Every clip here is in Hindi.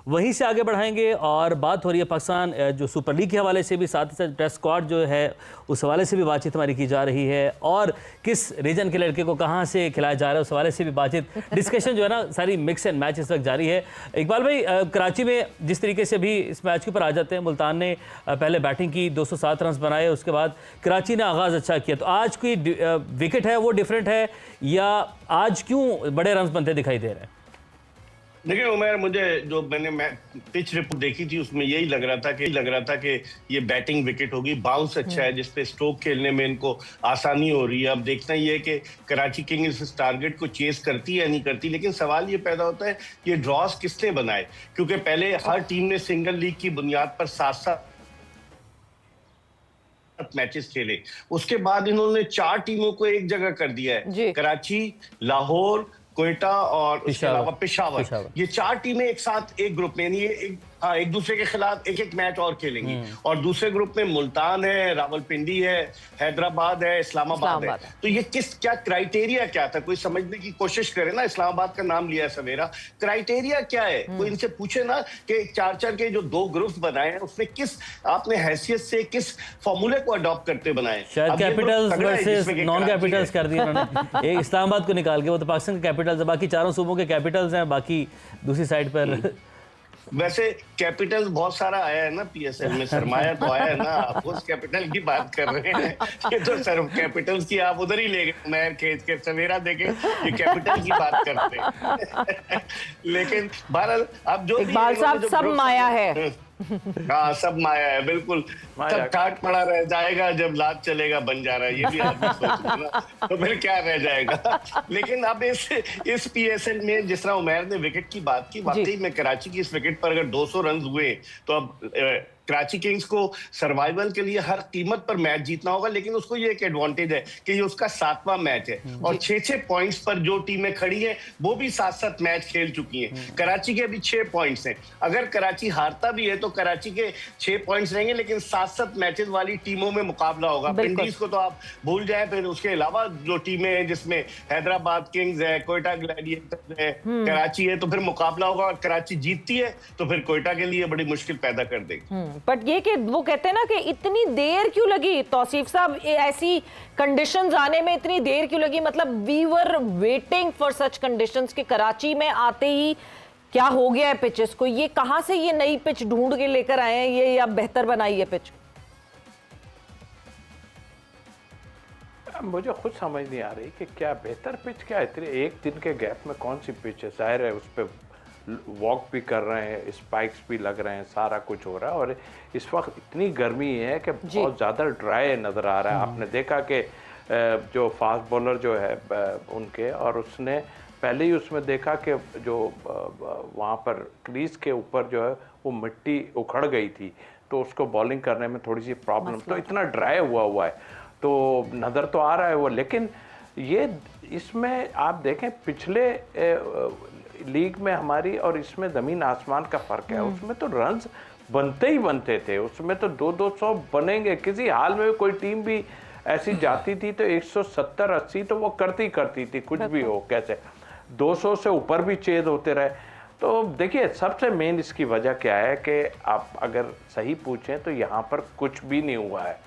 वहीं से आगे बढ़ाएंगे और बात हो रही है पाकिस्तान जो सुपर लीग के हवाले से भी, साथ ही साथ टेस्ट स्क्वाड जो है उस हवाले से भी बातचीत हमारी की जा रही है और किस रीजन के लड़के को कहाँ से खिलाया जा रहा है उस हवाले से भी बातचीत, डिस्कशन जो है ना सारी मिक्स एंड मैच इस वक्त जारी है। इकबाल भाई, कराची में जिस तरीके से भी इस मैच के ऊपर आ जाते हैं, मुल्तान ने पहले बैटिंग की, 207 रन बनाए, उसके बाद कराची ने आगाज़ अच्छा किया, तो आज की विकेट है वो डिफरेंट है या आज क्यों बड़े रन बनते दिखाई दे रहे हैं? देखिए उमर, मुझे जो मैं पिच रिपोर्ट देखी थी उसमें यही लग रहा था कि ये बैटिंग विकेट होगी। बाउंस अच्छा है जिसपे स्ट्रोक खेलने में इनको आसानी हो रही है। अब देखना ये है कि कराची किंग्स इस टारगेट को चेस करती है या नहीं करती, लेकिन सवाल ये पैदा होता है ये ड्रॉज किसने बनाए, क्योंकि पहले हर टीम ने सिंगल लीग की बुनियाद पर 7-7 मैचेस खेले, उसके बाद इन्होंने 4 टीमों को एक जगह कर दिया है, कराची, लाहौर, कोयटा और उसके अलावा पेशावर। ये 4 टीमें एक साथ एक ग्रुप में, यानी एक दूसरे के खिलाफ एक मैच और खेलेंगी। और दूसरे ग्रुप में मुल्तान है, रावलपिंडी है, हैदराबाद है, इस्लामाबाद है। तो ये क्या क्राइटेरिया क्या था, कोई समझने की कोशिश करे ना। इस्लामाबाद का नाम लिया सवेरा, क्राइटेरिया क्या है, कोई इनसे पूछे ना कि 4-4 के जो 2 ग्रुप्स बनाए हैं उसमें किस आपने हैसियत से किस फॉर्मूले को अडॉप्ट करते बनाए। शायद कैपिटल्स वर्सेस नॉन कैपिटल्स कर दिया उन्होंने, एक इस्लामाबाद को निकाल के, वो तो पाकिस्तान के कैपिटल्स है, बाकी चारों सूबों के कैपिटल्स हैं, बाकी दूसरी साइड पर वैसे कैपिटल बहुत सारा आया है ना पीएसएल में, सरमाया तो आया है ना, आप उस कैपिटल की बात कर रहे हैं। ये तो सर कैपिटल्स की आप उधर ही ले गए, नहर खेत के सवेरा देके ये कैपिटल की बात करते हैं। लेकिन बहरहाल अब जो इकबाल साहब सब माया है। हाँ सब माया है, बिल्कुल। सब ठाट पड़ा रह जाएगा जब लात चलेगा बन जा रहा है, ये भी आदमी सोचते ना, तो फिर क्या रह जाएगा। लेकिन अब इस पीएसएल में जिस तरह उमैर ने विकेट की बात की, वाकई में कराची की इस विकेट पर अगर 200 रन हुए तो अब कराची किंग्स को सर्वाइवल के लिए हर कीमत पर मैच जीतना होगा। लेकिन उसको ये एक एडवांटेज है कि ये उसका 7वां मैच है और 6-6 पॉइंट्स पर जो टीमें खड़ी हैं वो भी 7-7 मैच खेल चुकी हैं। कराची के अभी 6 पॉइंट्स हैं, अगर कराची हारता भी है तो कराची के 6 पॉइंट्स रहेंगे, लेकिन 7-7 मैचेस वाली टीमों में मुकाबला होगा। विंडीज को तो आप भूल जाए, फिर उसके अलावा जो टीमें हैं जिसमें हैदराबाद किंग्स है, कोयटा ग्लैडिएटर्स है, कराची है, तो फिर मुकाबला होगा। और कराची जीतती है तो फिर कोयटा के लिए बड़ी मुश्किल पैदा कर देगी। बट ये कि वो कहते हैं ना कि इतनी देर क्यों लगी तौसीफ साहब, ऐसी कंडीशंस आने में इतनी देर क्यों लगी? मतलब we were waiting for such conditions कि कराची में आते ही क्या हो गया है पिचेस को, ये कहां से ये नई पिच ढूंढ के लेकर आए हैं ये, या बेहतर बनाई है पिच? मुझे खुद समझ नहीं आ रही कि क्या बेहतर पिच, क्या इतने एक दिन के गैप में कौन सी पिच है। जाहिर है उस पर वॉक भी कर रहे हैं, स्पाइक्स भी लग रहे हैं, सारा कुछ हो रहा है। और इस वक्त इतनी गर्मी है कि बहुत ज़्यादा ड्राई नज़र आ रहा है। आपने देखा कि जो फास्ट बॉलर जो है उनके, और उसने पहले ही उसमें देखा कि जो वहाँ पर क्रीज के ऊपर जो है वो मिट्टी उखड़ गई थी, तो उसको बॉलिंग करने में थोड़ी सी प्रॉब्लम, तो इतना ड्राई हुआ है तो नज़र तो आ रहा है वो। लेकिन ये इसमें आप देखें पिछले लीग में हमारी और इसमें ज़मीन आसमान का फ़र्क है। उसमें तो रन्स बनते ही बनते थे, उसमें तो 200-200 बनेंगे। किसी हाल में कोई टीम भी ऐसी जाती थी तो 170-80 तो वो करती थी, कुछ भी हो कैसे 200 से ऊपर भी चेज होते रहे। तो देखिए सबसे मेन इसकी वजह क्या है कि आप अगर सही पूछें तो यहाँ पर कुछ भी नहीं हुआ है,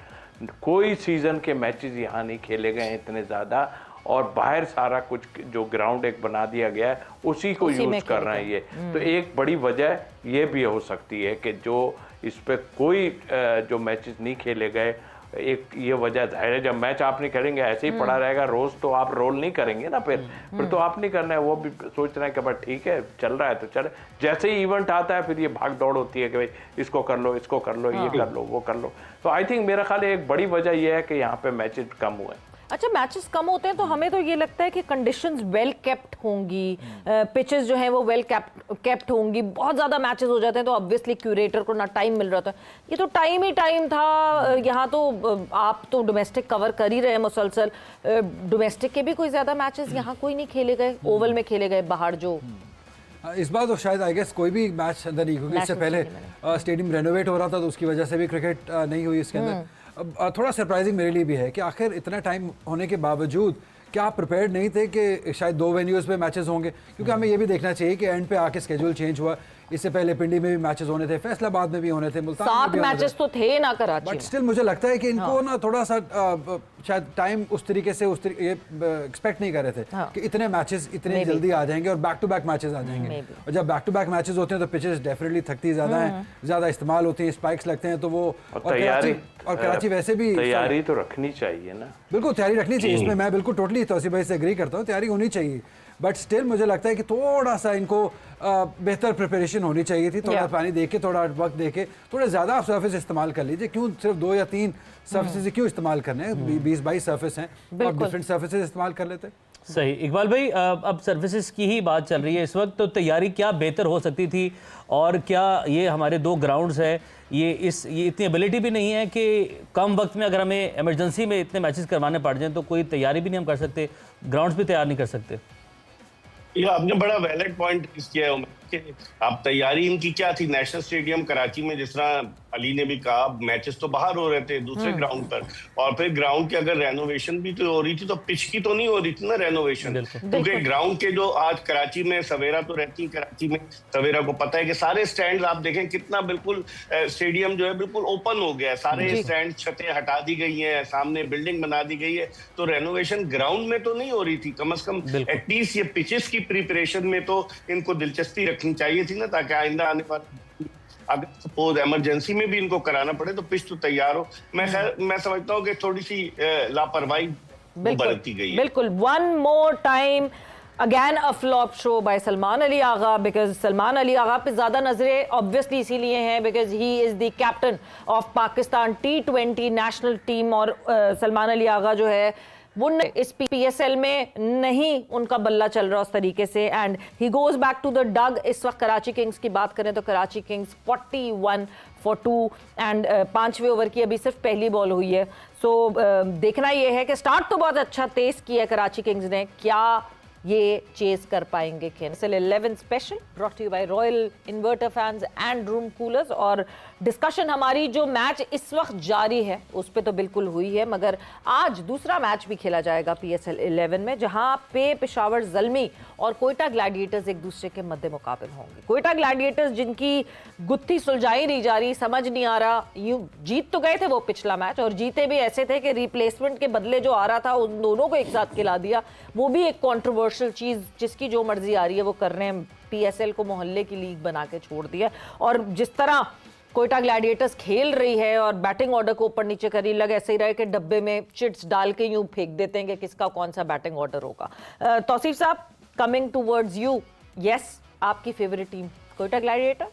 कोई सीज़न के मैचेस यहाँ नहीं खेले गए हैं इतने ज़्यादा, और बाहर सारा कुछ जो ग्राउंड एक बना दिया गया है उसी को यूज कर रहे हैं ये। तो एक बड़ी वजह ये भी हो सकती है कि जो इस पे कोई जो मैचेस नहीं खेले गए, एक ये वजह जाहिर है जब मैच आप नहीं करेंगे ऐसे ही पड़ा रहेगा रोज, तो आप रोल नहीं करेंगे ना, फिर तो आप नहीं करना है। वो भी सोच रहे हैं कि भाई ठीक है चल रहा है तो चले, जैसे ही इवेंट आता है फिर ये भाग दौड़ होती है कि भाई इसको कर लो, इसको कर लो, ये कर लो, वो कर लो। तो आई थिंक मेरा ख्याल एक बड़ी वजह यह है कि यहाँ पे मैचेस कम हुए। अच्छा, मैचेस कम होते हैं तो हमें तो ये लगता है कि कंडीशंस वेल केप्ट होंगी, पिचेस जो हैं वो वेल केप्ट होंगी। बहुत ज़्यादा मैचेस हो जाते हैं तो ऑब्वियसली क्यूरेटर को ना टाइम मिल रहा था, ये तो टाइम ही टाइम था। यहाँ तो आप तो डोमेस्टिक कवर कर ही रहे हैं मुसलसल, डोमेस्टिक के भी कोई ज़्यादा मैचेस यहाँ कोई नहीं खेले गए, ओवल में खेले गए, बाहर जो इस बार तो शायद आई गेस कोई भी मैच अंदर नहीं, क्योंकि इससे पहले स्टेडियम रेनोवेट हो रहा था तो उसकी वजह से भी क्रिकेट नहीं हुई इसके अंदर। थोड़ा सरप्राइजिंग मेरे लिए भी है कि आखिर इतना टाइम होने के बावजूद क्या आप प्रिपेयर्ड नहीं थे कि शायद 2 वेन्यूज़ पे मैचेस होंगे, क्योंकि हमें ये भी देखना चाहिए कि एंड पे आके स्केड्यूल चेंज हुआ। इससे पहले पिंडी में भी मैचेस होने थे, फैसलाबाद में भी होने थे, मुल्तान में 7 भी होने थे। मैचेस तो थे ना कराची बट में। स्टिल मुझे लगता है कि इनको ना थोड़ा सा शायद टाइम उस तरीके से ये एक्सपेक्ट नहीं कर रहे थे कि इतने मैचेस इतने जल्दी आ जाएंगे और बैक टू बैक मैचेस आ जाएंगे। और जब बैक टू बैक मैचेस होते हैं तो पिचेस डेफिनेटली थकती ज़्यादा हैं, ज़्यादा इस्तेमाल होती हैं, स्पाइक्स लगते हैं, तो वो और कराची वैसे भी तैयारी तो रखनी चाहिए ना। बिल्कुल तैयारी रखनी चाहिए, इसमें मैं बिल्कुल टोटली तौसीफ भाई से एग्री करता हूँ, तैयारी होनी चाहिए। बट स्टिल मुझे लगता है कि थोड़ा सा इनको बेहतर प्रिपरेशन होनी चाहिए थी, थोड़ा पानी दे के, थोड़ा वक्त दे के, थोड़ा ज़्यादा आप सर्फेस इस्तेमाल कर लीजिए। क्यों सिर्फ 2 या 3 सर्फेसेज क्यों इस्तेमाल करने हैं? 20-22 सर्फेस हैं, आप डिफरेंट सर्फेसेज इस्तेमाल कर लेते। सही। इकबाल भाई, अब सर्विसेज की ही बात चल रही है इस वक्त, तो तैयारी क्या बेहतर हो सकती थी? और क्या ये हमारे 2 ग्राउंड्स है, ये इतनी एबिलिटी भी नहीं है कि कम वक्त में अगर हमें इमरजेंसी में इतने मैचेस करवाने पड़ जाएं तो कोई तैयारी भी नहीं हम कर सकते, ग्राउंड्स भी तैयार नहीं कर सकते? ये आपने बड़ा वैलिड पॉइंट किया है उमर कि आप तैयारी इनकी क्या थी। नेशनल स्टेडियम कराची में जिस तरह अली ने भी कहा, मैचेस तो बाहर हो रहे थे दूसरे ग्राउंड पर, और फिर ग्राउंड की अगर रेनोवेशन भी तो हो रही थी तो पिच की तो नहीं हो रही थी ना रेनोवेशन, क्योंकि ग्राउंड के जो आज कराची में सवेरा तो रहती है, कराची में सवेरा को पता है कि सारे स्टैंड आप देखें कितना बिल्कुल स्टेडियम जो है बिल्कुल ओपन हो गया है, सारे स्टैंड छतें हटा दी गई हैं, सामने बिल्डिंग बना दी गई है, तो रेनोवेशन ग्राउंड में तो नहीं हो रही थी। कम से कम एटलीस्ट ये पिचेस की प्रिपरेशन में तो इनको दिलचस्पी रखनी चाहिए थी ना, ताकि आइंदा आने वाले अगर सपोज इमरजेंसी में भी इनको कराना पड़े तो पिच तो तैयार हो। मैं समझता हूँ कि थोड़ी सी लापरवाही बरती गई है। बिल्कुल। One more time again a flop show by Salman Ali Agha, because Salman Ali Agha पे ज्यादा नजरें ऑब्वियसली इसीलिए हैं because he is the captain of Pakistan T20 national team, और सलमान अली आगा जो है वो इस PSL में नहीं उनका बल्ला चल रहा उस तरीके से, and he goes back to the dug. इस वक्त कराची किंग्स की बात करें तो कराची किंग्स 41 for 2 एंड 5वें ओवर की अभी सिर्फ पहली बॉल हुई है। सो देखना ये है कि स्टार्ट तो बहुत अच्छा तेज किया कराची किंग्स ने, क्या ये चेज कर पाएंगे? KSL 11 special brought to you by royal inverter fans and room coolers. और डिस्कशन हमारी जो मैच इस वक्त जारी है उस पे तो बिल्कुल हुई है, मगर आज दूसरा मैच भी खेला जाएगा PSL 11 में, जहां पे पेशावर ज़ल्मी और कोयटा ग्लैडिएटर्स एक दूसरे के मद्दे मुकाबिल होंगे। कोयटा ग्लैडिएटर्स जिनकी गुत्थी सुलझाई नहीं जा रही, समझ नहीं आ रहा, यूं जीत तो गए थे वो पिछला मैच, और जीते भी ऐसे थे कि रिप्लेसमेंट के बदले जो आ रहा था उन दोनों को एक साथ खिला दिया। वो भी एक कॉन्ट्रोवर्शियल चीज़, जिसकी जो मर्जी आ रही है वो कर रहे हैं, PSL को मोहल्ले की लीग बना के छोड़ दिया। और जिस तरह कोयटा ग्लैडिएटर्स खेल रही है और बैटिंग ऑर्डर को ऊपर नीचे करी, लग ऐसे ही रहे कि डब्बे में चिट्स डाल के यूं फेंक देते हैं कि किसका कौन सा बैटिंग ऑर्डर होगा। तौसीफ साहब, कमिंग टूवर्ड्स यू, यस, आपकी फेवरेट टीम कोयटा ग्लैडिएटर?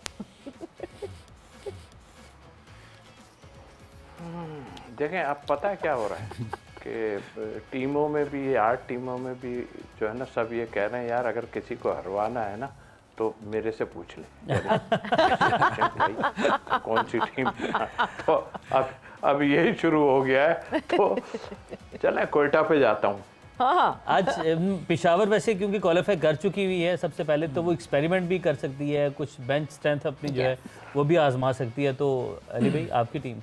देखें, आप पता है क्या हो रहा है कि टीमों में भी, 8 टीमों में भी जो है ना, सब ये कह रहे हैं यार अगर किसी को हरवाना है ना तो मेरे से पूछ ले कौन सी टीम। तो अब यही शुरू हो गया है, तो चलें कोयटा पे जाता हूँ। हाँ, आज पेशावर वैसे क्योंकि क्वालिफाई कर चुकी हुई है सबसे पहले, तो वो एक्सपेरिमेंट भी कर सकती है, कुछ बेंच स्ट्रेंथ अपनी जो है वो भी आजमा सकती है। तो अली भाई, आपकी टीम?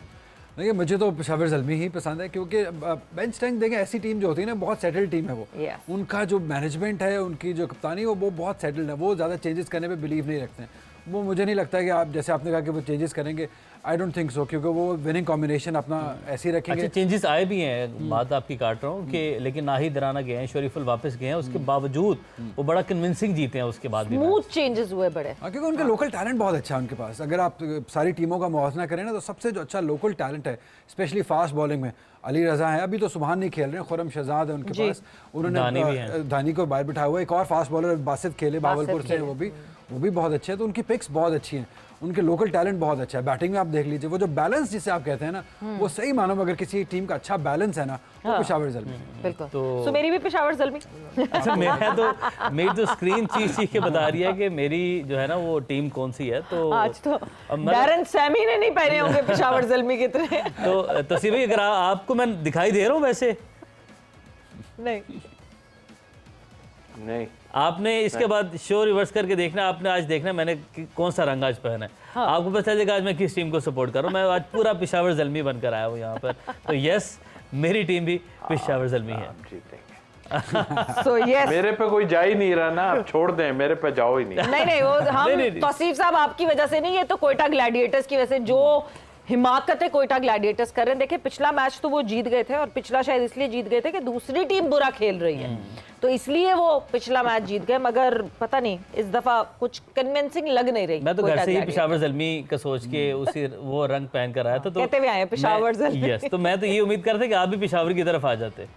देखिए, मुझे तो पेशावर ज़ल्मी ही पसंद है, क्योंकि बेंच स्ट्रेंथ देखें, ऐसी टीम जो होती है ना, बहुत सेटल्ड टीम है वो। उनका जो मैनेजमेंट है, उनकी जो कप्तानी वो बहुत सेटल्ड है, वो ज़्यादा चेंजेस करने पे बिलीव नहीं रखते हैं। वो मुझे नहीं लगता कि आप, जैसे आपने कहा कि वो चेंजेस करेंगे, आई डोंट थिंक सो, क्योंकि वो विनिंग कॉम्बिनेशन अपना ऐसे ही रखेंगे। अच्छा, चेंजेस आए भी हैं, बात आपकी काट रहा हूँ कि, लेकिन नाहिद राना गए हैं, शरीफुल वापस गए हैं, उसके बावजूद वो बड़ा कन्विंसिंग जीते हैं उसके बाद भी। स्मूथ चेंजेस हुए बड़े, क्योंकि उनके लोकल टैलेंट बहुत अच्छा है उनके पास। अगर आप सारी टीमों का मुआवजा करें ना, तो सबसे जो अच्छा लोकल टैलेंट है, स्पेशली फास्ट बॉलिंग में, अली रजा है, अभी तो सुबहान नहीं खेल रहे हैं, खुरम शहजाद है उनके पास, उन्होंने दानी को बाहर बिठाया हुआ। एक और फास्ट बॉलर बासित खेले बावलपुर से, वो भी बहुत अच्छे हैं। तो उनकी पिक्स बहुत अच्छी हैं, उनके लोकल टैलेंट बहुत अच्छा है। बैटिंग में आप देख लीजिए, वो जो बैलेंस जिसे आप कहते हैं ना, वो सही मानो अगर किसी टीम का अच्छा बैलेंस है ना, वो पेशावर ज़ल्मी। बिल्कुल। तो मेरी भी पेशावर ज़ल्मी। अच्छा, मेरी तो स्क्रीन चीख के बता रही है कि मेरी जो है ना वो टीम कौन सी है। तो आज तो डैरन सैमी ने नहीं पहने होंगे पेशावर ज़ल्मी की तरह। तो तौसीफ भाई, अगर आपको मैं दिखाई दे रहा हूँ वैसे? नहीं, आपने इसके बाद शो रिवर्स करके देखना, आपने आज देखना मैंने कौन सा रंग आज पहना है। हाँ। आपको पता चलेगा आज मैं किस टीम को सपोर्ट कर रहा हूँ। मैं आज पूरा पेशावर ज़ल्मी बनकर आया हूँ यहाँ पर। तो यस, मेरी टीम भी पेशावर ज़ल्मी है। जीतेंगे। सो यस मेरे पे कोई जा ही नहीं रहा ना, आप छोड़ दें, मेरे पे जाओ ही नहीं। नहीं वो हम नहीं। तौसीफ साहब आपकी वजह से नहीं, ये तो कोयटा ग्लैडिएटर्स की वजह से जो हिमाकत है कोयटा ग्लैडिएटर्स कर रहे हैं। देखिए पिछला मैच तो वो जीत गए थे, और पिछला शायद इसलिए जीत गए थे कि दूसरी टीम बुरा खेल रही है, तो इसलिए वो पिछला मैच जीत गए। मगर पता नहीं इस दफा कुछ कन्विंसिंग लग नहीं रही। मैं तो घर कोयटा से ही ग्लैडिएटर्स। पेशावर ज़ल्मी का सोच के उसी वो रंग पहन कर आया था, तो कहते हुए आए हैं, पेशावर ज़ल्मी। यस, तो मैं तो ये उम्मीद करते कि आप भी पेशावर की तरफ आ जाते।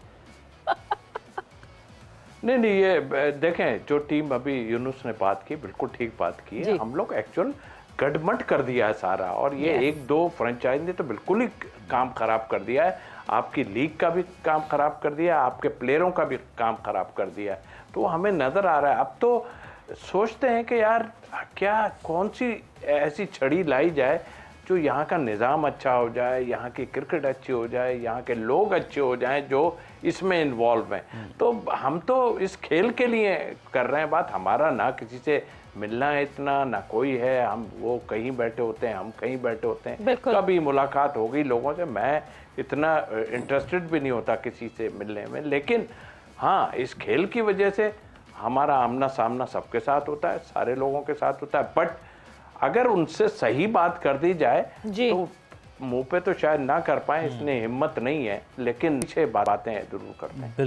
नहीं, ये देखें, जो टीम अभी यूनुस ने बात की बिल्कुल ठीक बात की है। हम लोग एक्चुअल गडमट कर दिया है सारा, और ये एक दो फ्रेंचाइज ने तो बिल्कुल ही काम खराब कर दिया है। आपकी लीग का भी काम खराब कर दिया है, आपके प्लेयरों का भी काम खराब कर दिया है। तो हमें नज़र आ रहा है, अब तो सोचते हैं कि यार क्या कौन सी ऐसी छड़ी लाई जाए जो यहाँ का निज़ाम अच्छा हो जाए, यहाँ की क्रिकेट अच्छी हो जाए, यहाँ के लोग अच्छे हो जाएं जो इसमें इन्वॉल्व हैं। तो हम तो इस खेल के लिए कर रहे हैं बात, हमारा ना किसी से मिलना है इतना, ना कोई है, हम वो कहीं बैठे होते हैं, हम कहीं बैठे होते हैं। कभी मुलाकात हो गई लोगों से, मैं इतना इंटरेस्टेड भी नहीं होता किसी से मिलने में, लेकिन हाँ इस खेल की वजह से हमारा आमना सामना सबके साथ होता है, सारे लोगों के साथ होता है। बट अगर उनसे सही बात कर दी जाए तो मुंह पे तो शायद ना कर पाए, इसलिए हिम्मत नहीं है, लेकिन पीछे बातें जरूर करते हैं। बिल्कुल।